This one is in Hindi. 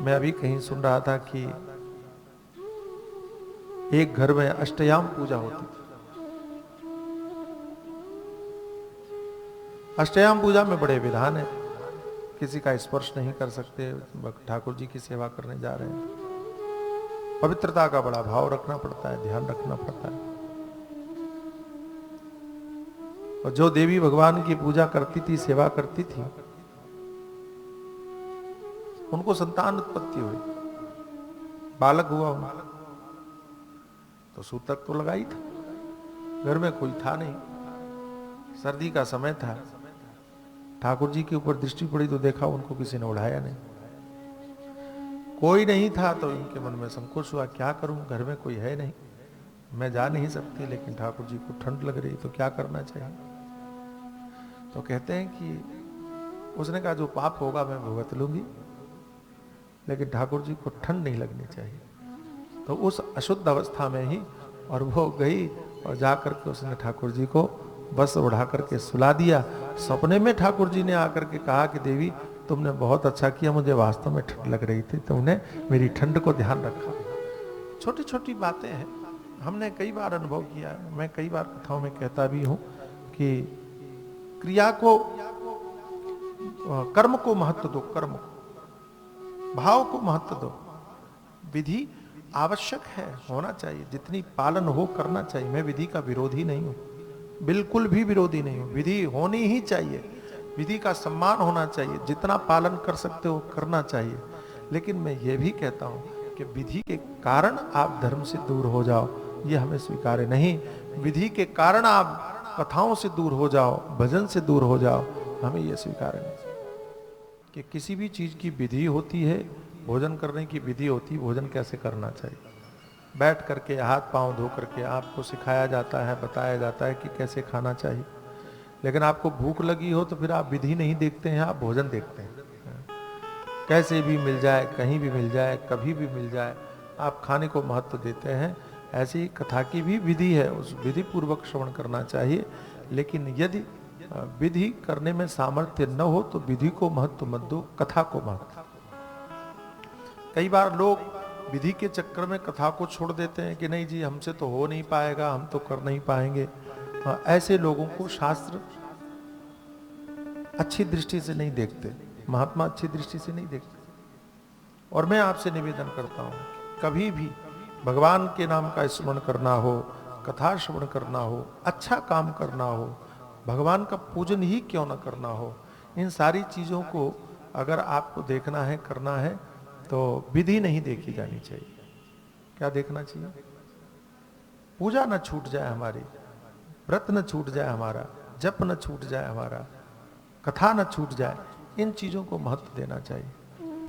मैं अभी कहीं सुन रहा था कि एक घर में अष्टयाम पूजा होती थी। अष्टयाम पूजा में बड़े विधान है, किसी का स्पर्श नहीं कर सकते, ठाकुर जी की सेवा करने जा रहे हैं। पवित्रता का बड़ा भाव रखना पड़ता है, ध्यान रखना पड़ता है। और जो देवी भगवान की पूजा करती थी, सेवा करती थी, उनको संतान उत्पत्ति हुई, बालक हुआ उनको। तो सूतक तो लगा ही था, घर में कोई था नहीं, सर्दी का समय था। ठाकुर जी के ऊपर दृष्टि पड़ी तो देखा उनको किसी ने उठाया नहीं, कोई नहीं था। तो इनके मन में संकोच हुआ, क्या करूं, घर में कोई है नहीं, मैं जा नहीं सकती, लेकिन ठाकुर जी को ठंड लग रही, तो क्या करना चाहिए। तो कहते हैं कि उसने कहा जो पाप होगा मैं भुगत लूंगी, लेकिन ठाकुर जी को ठंड नहीं लगनी चाहिए। तो उस अशुद्ध अवस्था में ही और वो गई और जाकर के उसने ठाकुर जी को बस उड़ा करके सुला दिया। सपने में ठाकुर जी ने आकर के कहा कि देवी तुमने बहुत अच्छा किया, मुझे वास्तव में ठंड लग रही थी, तुमने मेरी ठंड को ध्यान रखा। छोटी छोटी बातें हैं, हमने कई बार अनुभव किया है। मैं कई बार कथाओं में कहता भी हूं कि क्रिया को, कर्म को महत्व दो, कर्म को, भाव को महत्व दो। विधि आवश्यक है, होना चाहिए, जितनी पालन हो करना चाहिए। मैं विधि का विरोधी नहीं हूं, बिल्कुल भी विरोधी नहीं हूं। विधि होनी ही चाहिए, विधि का सम्मान होना चाहिए, जितना पालन कर सकते हो करना चाहिए। लेकिन मैं ये भी कहता हूं कि विधि के कारण आप धर्म से दूर हो जाओ, ये हमें स्वीकार्य नहीं। विधि के कारण आप कथाओं से दूर हो जाओ, भजन से दूर हो जाओ, हमें यह स्वीकार्य नहीं। कि किसी भी चीज की विधि होती है, भोजन करने की विधि होती है, भोजन कैसे करना चाहिए। बैठ करके हाथ पांव धो करके आपको सिखाया जाता है, बताया जाता है कि कैसे खाना चाहिए। लेकिन आपको भूख लगी हो तो फिर आप विधि नहीं देखते हैं, आप भोजन देखते हैं। कैसे भी मिल जाए, कहीं भी मिल जाए, कभी भी मिल जाए, आप खाने को महत्व देते हैं। ऐसी ही कथा की भी विधि है, उस विधि पूर्वक श्रवण करना चाहिए। लेकिन यदि विधि करने में सामर्थ्य न हो तो विधि को महत्व मत दो, कथा को महत्व। कई बार लोग विधि के चक्कर में कथा को छोड़ देते हैं कि नहीं जी हमसे तो हो नहीं पाएगा, हम तो कर नहीं पाएंगे। ऐसे लोगों को शास्त्र अच्छी दृष्टि से नहीं देखते, महात्मा अच्छी दृष्टि से नहीं देखते। और मैं आपसे निवेदन करता हूं, कभी भी भगवान के नाम का स्मरण करना हो, कथा श्रवण करना हो, अच्छा काम करना हो, भगवान का पूजन ही क्यों न करना हो, इन सारी चीजों को अगर आपको देखना है, करना है, तो विधि नहीं देखी जानी चाहिए। क्या देखना चाहिए? पूजा न छूट जाए हमारी, व्रत न छूट जाए हमारा, जप न छूट जाए हमारा, कथा न छूट जाए, इन चीजों को महत्व देना चाहिए।